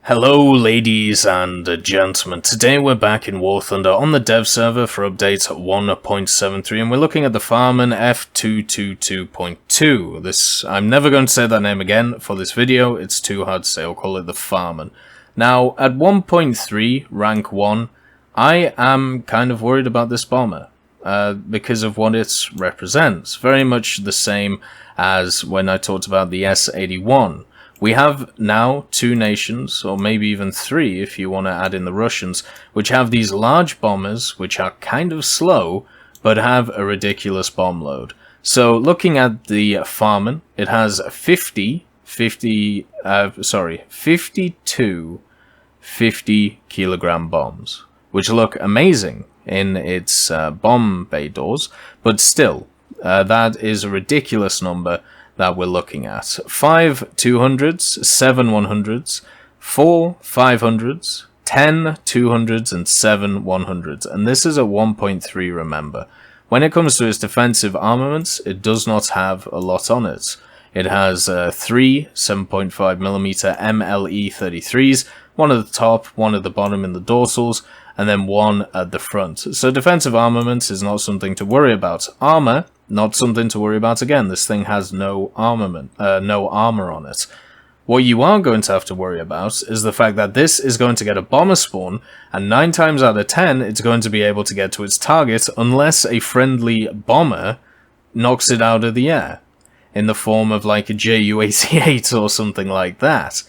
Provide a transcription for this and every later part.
Hello ladies and gentlemen, today we're back in War Thunder on the dev server for update 1.73 and we're looking at the Farman F.222.2. This, I'm never going to say that name again for this video, it's too hard to say, I'll call it the Farman. Now at 1.3 rank 1, I am kind of worried about this bomber because of what it represents. Very much the same as when I talked about the S-81. We have now two nations, or maybe even three if you want to add in the Russians, which have these large bombers, which are kind of slow, but have a ridiculous bomb load. So looking at the Farman, it has 52 50 kilogram bombs, which look amazing in its bomb bay doors, but still, that is a ridiculous number that we're looking at. 5 200s, 7 100s, 4 500s, 10 200s, and 7 100s. And this is a 1.3, remember. When it comes to its defensive armaments, it does not have a lot on it. It has 3 7.5mm MLE-33s, one at the top, one at the bottom in the dorsals, and then one at the front. So defensive armaments is not something to worry about. Armor, not something to worry about again. This thing has no armament, no armor on it. What you are going to have to worry about is the fact that this is going to get a bomber spawn, and 9 times out of 10 it's going to be able to get to its target unless a friendly bomber knocks it out of the air, in the form of like a Ju-88 or something like that.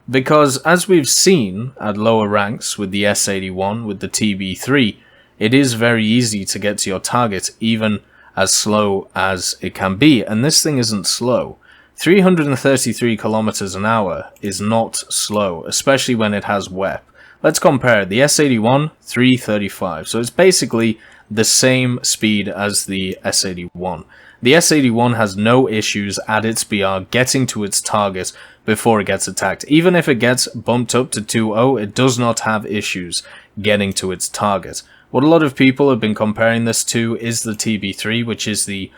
Because as we've seen at lower ranks with the S-81, with the TB3, it is very easy to get to your target even as slow as it can be, and this thing isn't slow. 333 kilometers an hour is not slow, especially when it has WEP. Let's compare it. The S-81, 335, so it's basically the same speed as the S-81. The S-81 has no issues at its BR getting to its target before it gets attacked. Even if it gets bumped up to 2.0, it does not have issues getting to its target. What a lot of people have been comparing this to is the TB3, which is the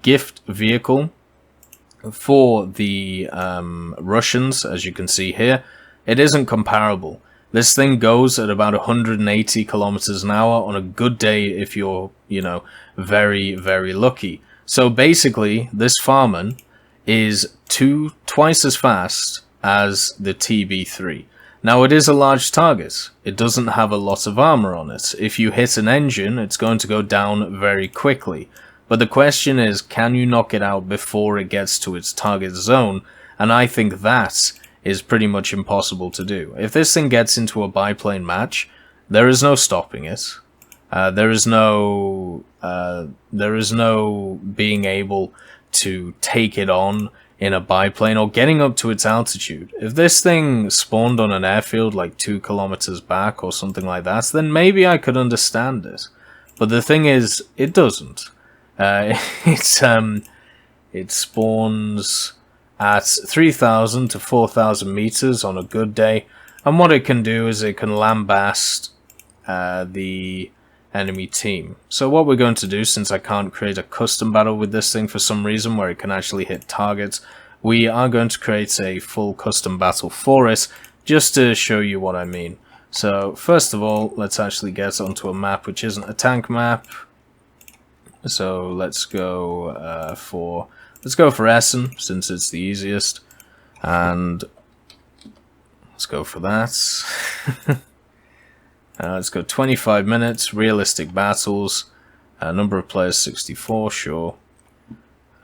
gift vehicle for the Russians, as you can see here. It isn't comparable. This thing goes at about 180 kilometers an hour on a good day if you're, very, very lucky. So basically, this Farman is twice as fast as the TB3. Now, it is a large target. It doesn't have a lot of armor on it. If you hit an engine, it's going to go down very quickly. But the question is, can you knock it out before it gets to its target zone? And I think that is pretty much impossible to do. If this thing gets into a biplane match, there is no stopping it. There is no being able to take it on in a biplane or getting up to its altitude. If this thing spawned on an airfield like 2 kilometers back or something like that, then maybe I could understand it. But the thing is, it doesn't. It spawns at 3,000 to 4,000 meters on a good day, and what it can do is it can lambast the enemy team. So what we're going to do, since I can't create a custom battle with this thing for some reason where it can actually hit targets, we are going to create a full custom battle for it, just to show you what I mean. So first of all, let's actually get onto a map which isn't a tank map. So let's go for Essen, since it's the easiest, and let's go for that. Let's go 25 minutes, realistic battles, number of players 64, sure.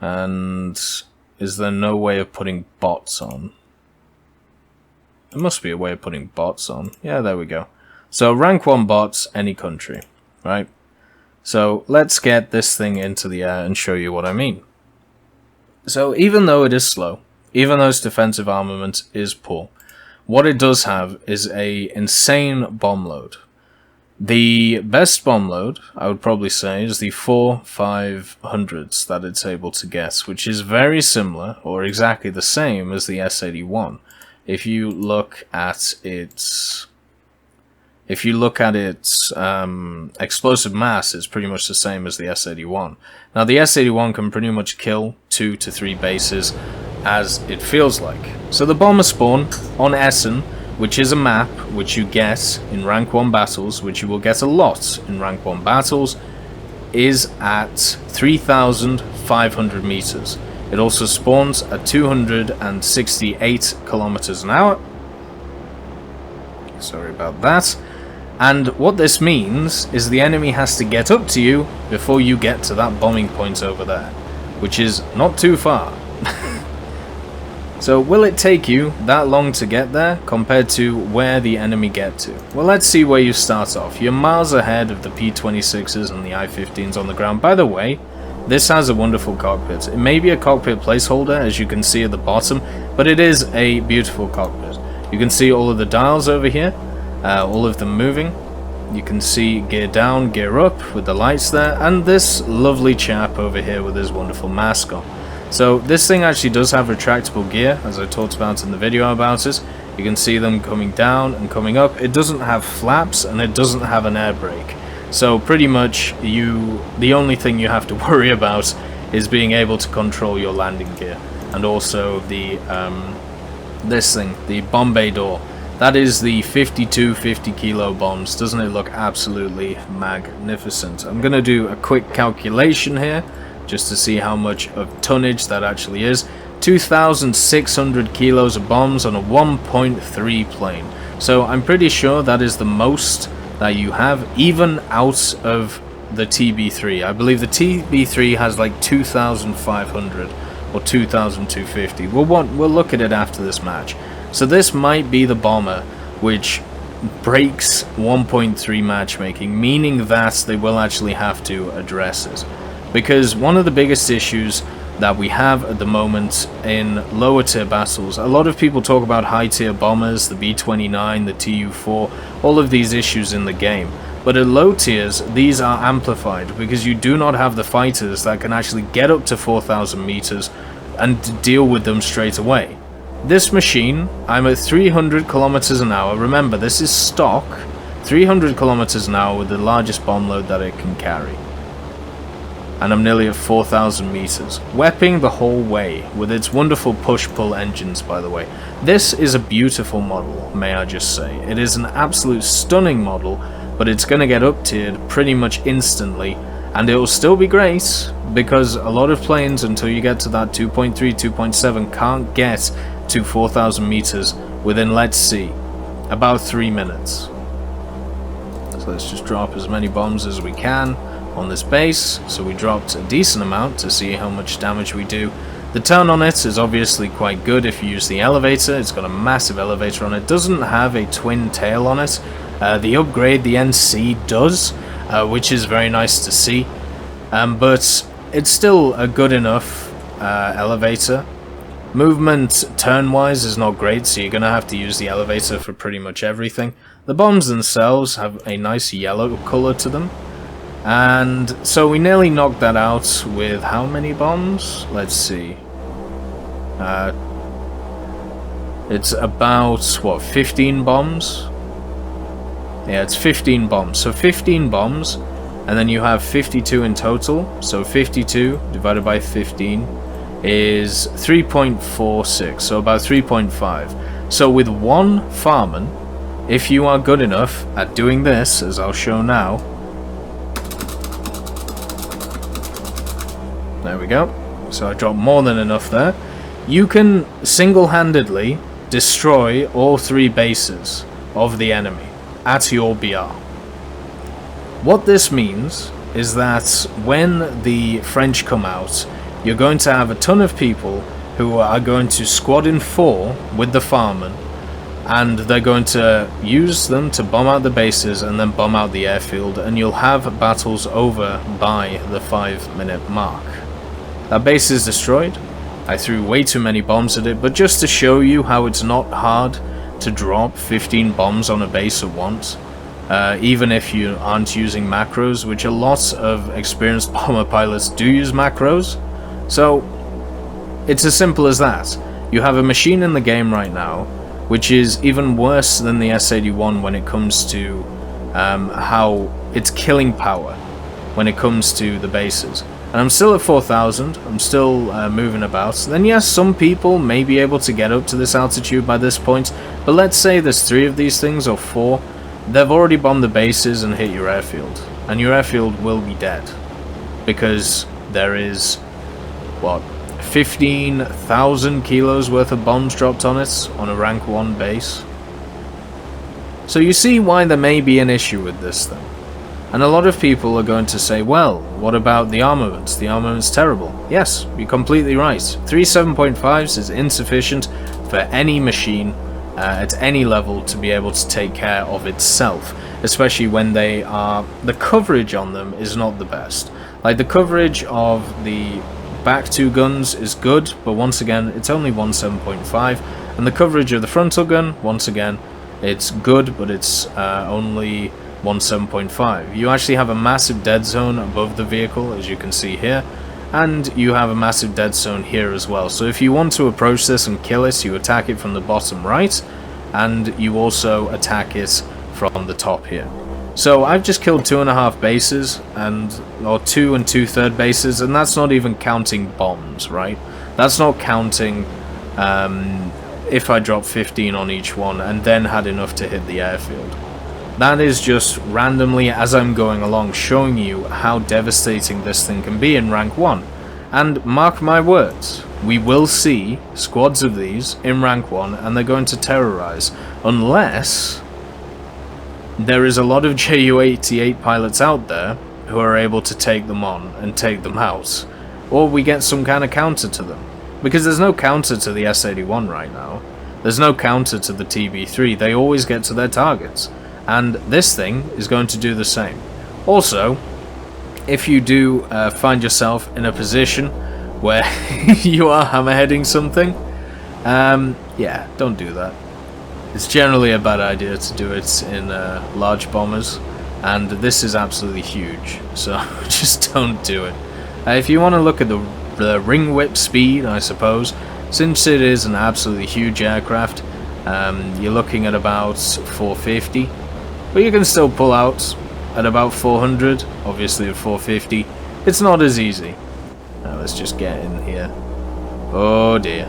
And is there no way of putting bots on? There must be a way of putting bots on. Yeah, there we go. So rank 1 bots, any country, right? So let's get this thing into the air and show you what I mean. So even though it is slow, even though its defensive armament is poor, what it does have is a insane bomb load. The best bomb load, I would probably say, is the 4 500s that it's able to get, which is very similar, or exactly the same as the S-81. If you look at its explosive mass, it's pretty much the same as the S-81. Now the S-81 can pretty much kill 2 to 3 bases as it feels like. So the bomber spawn on Essen which is a map which you get in rank 1 battles, which you will get a lot in rank 1 battles, is at 3,500 meters. It also spawns at 268 kilometers an hour. Sorry about that. And what this means is the enemy has to get up to you before you get to that bombing point over there, which is not too far. So will it take you that long to get there compared to where the enemy get to? Well, let's see where you start off. You're miles ahead of the P-26s and the I-15s on the ground. By the way, this has a wonderful cockpit. It may be a cockpit placeholder, as you can see at the bottom, but it is a beautiful cockpit. You can see all of the dials over here, all of them moving. You can see gear down, gear up with the lights there, and this lovely chap over here with his wonderful mask on. So this thing actually does have retractable gear, as I talked about in the video about it. You can see them coming down and coming up. It doesn't have flaps and it doesn't have an air brake. So pretty much the only thing you have to worry about is being able to control your landing gear. And also the this thing, the bomb bay door. That is the 52 50 kilo bombs. Doesn't it look absolutely magnificent? I'm going to do a quick calculation here, just to see how much of tonnage that actually is. 2,600 kilos of bombs on a 1.3 plane. So I'm pretty sure that is the most that you have, even out of the TB3. I believe the TB3 has like 2,500 or 2,250. We'll look at it after this match. So this might be the bomber which breaks 1.3 matchmaking, meaning that they will actually have to address it. Because one of the biggest issues that we have at the moment in lower tier battles, a lot of people talk about high tier bombers, the B-29, the Tu-4, all of these issues in the game. But at low tiers, these are amplified because you do not have the fighters that can actually get up to 4,000 meters and deal with them straight away. This machine, I'm at 300 kilometers an hour. Remember, this is stock. 300 kilometers an hour with the largest bomb load that it can carry. And I'm nearly at 4,000 meters, wepping the whole way with its wonderful push-pull engines, by the way. This is a beautiful model, may I just say. It is an absolute stunning model, but it's going to get up-tiered pretty much instantly, and it will still be great, because a lot of planes, until you get to that 2.3, 2.7, can't get to 4,000 meters within, let's see, about 3 minutes. So let's just drop as many bombs as we can on this base. So we dropped a decent amount to see how much damage we do. The turn on it is obviously quite good if you use the elevator. It's got a massive elevator on it. Doesn't have a twin tail on it. The upgrade, the NC, does, which is very nice to see. But it's still a good enough elevator. Movement turn-wise is not great, so you're going to have to use the elevator for pretty much everything. The bombs themselves have a nice yellow color to them. And so we nearly knocked that out with how many bombs? Let's see. It's about, what, 15 bombs? Yeah, it's 15 bombs. So 15 bombs, and then you have 52 in total. So 52 divided by 15 is 3.46, so about 3.5. So with one farman, if you are good enough at doing this, as I'll show now, there we go. So I dropped more than enough there. You can single-handedly destroy all 3 bases of the enemy at your BR. What this means is that when the French come out, you're going to have a ton of people who are going to squad in 4 with the farman, and they're going to use them to bomb out the bases and then bomb out the airfield, and you'll have battles over by the 5-minute mark. That base is destroyed. I threw way too many bombs at it, but just to show you how it's not hard to drop 15 bombs on a base at once, even if you aren't using macros, which a lot of experienced bomber pilots do use macros. So it's as simple as that. You have a machine in the game right now which is even worse than the S81 when it comes to how it's killing power when it comes to the bases. and I'm still at 4,000, I'm still moving about, then yes, some people may be able to get up to this altitude by this point, but let's say there's 3 of these things, or 4, they've already bombed the bases and hit your airfield, and your airfield will be dead, because there is, what, 15,000 kilos worth of bombs dropped on it, on a rank 1 base. So you see why there may be an issue with this thing. And a lot of people are going to say, well, what about the armaments? The armament's terrible. Yes, you're completely right. 3 7.5s is insufficient for any machine at any level to be able to take care of itself, especially when they are... the coverage on them is not the best. Like, the coverage of the back 2 guns is good, but once again, it's only 1 7.5, and the coverage of the frontal gun, once again, it's good, but it's only 1 7.5. You actually have a massive dead zone above the vehicle, as you can see here, and you have a massive dead zone here as well. So if you want to approach this and kill it, you attack it from the bottom right, and you also attack it from the top here. So I've just killed 2.5 bases, or 2 2/3 bases, and that's not even counting bombs, right? That's not counting if I drop 15 on each one and then had enough to hit the airfield. That is just randomly, as I'm going along, showing you how devastating this thing can be in rank 1. And mark my words, we will see squads of these in rank 1, and they're going to terrorize, unless there is a lot of Ju-88 pilots out there who are able to take them on and take them out, or we get some kind of counter to them. Because there's no counter to the S-81 right now. There's no counter to the TB3. They always get to their targets. And this thing is going to do the same. Also, if you do find yourself in a position where you are hammerheading something, yeah, don't do that. It's generally a bad idea to do it in large bombers, and this is absolutely huge, so just don't do it. If you want to look at the ring whip speed, I suppose, since it is an absolutely huge aircraft, you're looking at about 450. But you can still pull out at about 400, obviously at 450. It's not as easy. Now let's just get in here. Oh dear.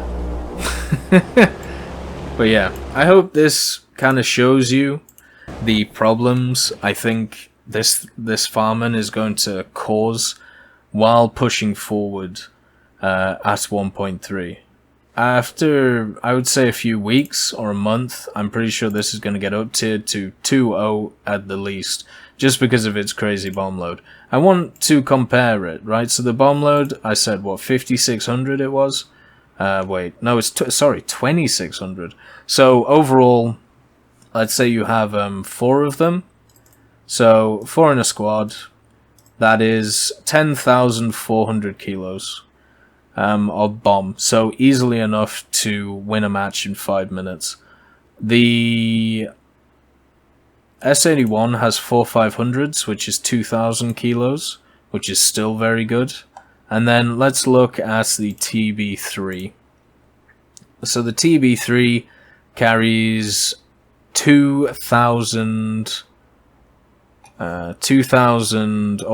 But yeah, I hope this kind of shows you the problems I think this farman is going to cause while pushing forward at 1.3. After, I would say, a few weeks or a month, I'm pretty sure this is going to get up tiered to 2.0 at the least, just because of its crazy bomb load. I want to compare it, right? So the bomb load, I said, what, 5,600 it was? Wait, no, it's, sorry, 2,600. So overall, let's say you have 4 of them. So 4 in a squad, that is 10,400 kilos. Of bomb, so easily enough to win a match in 5 minutes. The S-81 has 4 500s, which is 2,000 kilos, which is still very good. And then let's look at the TB3. So the TB3 carries 2,000 or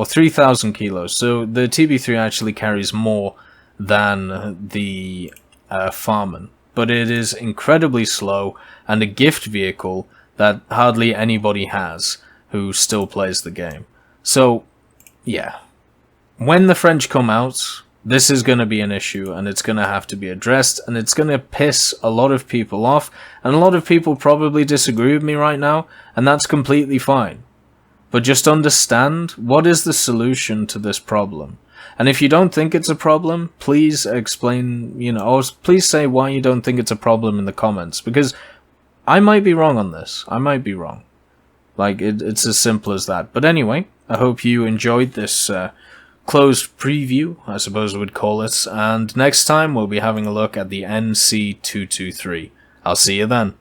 3,000 kilos. So the TB3 actually carries more than the farman, but it is incredibly slow and a gift vehicle that hardly anybody has who still plays the game. So yeah, when the French come out, this is going to be an issue, and it's going to have to be addressed, and it's going to piss a lot of people off, and a lot of people probably disagree with me right now, and that's completely fine. But just understand, what is the solution to this problem? And if you don't think it's a problem, please explain, or please say why you don't think it's a problem in the comments, because I might be wrong on this. I might be wrong. Like, it's as simple as that. But anyway, I hope you enjoyed this closed preview, I suppose I would call it, and next time we'll be having a look at the NC223. I'll see you then.